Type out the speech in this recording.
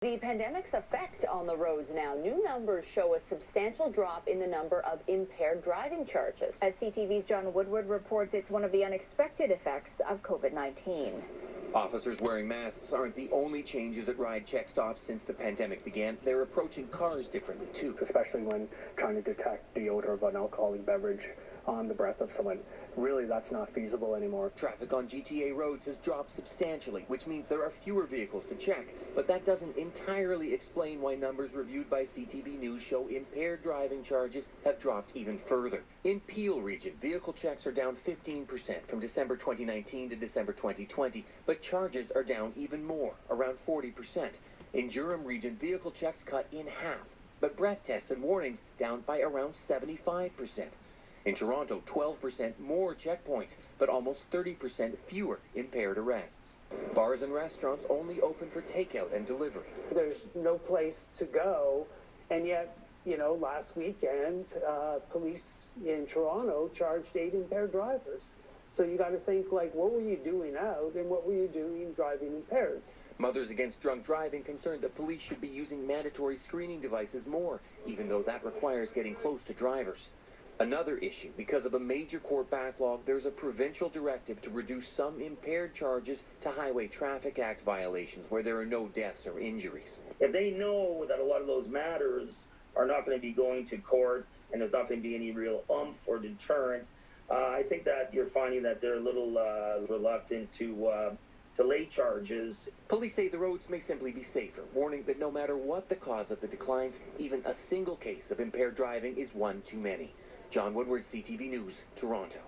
The pandemic's effect on the roads now. New numbers show a substantial drop in the number of impaired driving charges. As CTV's John Woodward reports, it's one of the unexpected effects of COVID-19. Officers wearing masks aren't the only changes at ride check stops since the pandemic began. They're approaching cars differently, too. Especially when trying to detect the odor of an alcoholic beverage on the breath of someone. Really, that's not feasible anymore. Traffic on GTA roads has dropped substantially, which means there are fewer vehicles to check. But that doesn't entirely explain why numbers reviewed by CTV News show impaired driving charges have dropped even further. In Peel region, vehicle checks are down 15% from December 2019 to December 2020, but charges are down even more, around 40%. In Durham region, vehicle checks cut in half, but breath tests and warnings down by around 75%. In Toronto, 12% more checkpoints, but almost 30% fewer impaired arrests. Bars and restaurants only open for takeout and delivery. There's no place to go, and yet, last weekend, police in Toronto charged 8 impaired drivers. So you got to think, what were you doing out, and what were you doing driving impaired? Mothers Against Drunk Driving concerned that police should be using mandatory screening devices more, even though that requires getting close to drivers. Another issue, because of a major court backlog, there's a provincial directive to reduce some impaired charges to Highway Traffic Act violations where there are no deaths or injuries. If they know that a lot of those matters are not going to be going to court and there's not going to be any real oomph or deterrent, I think that you're finding that they're a little reluctant to lay charges. Police say the roads may simply be safer, warning that no matter what the cause of the declines, even a single case of impaired driving is one too many. John Woodward, CTV News, Toronto.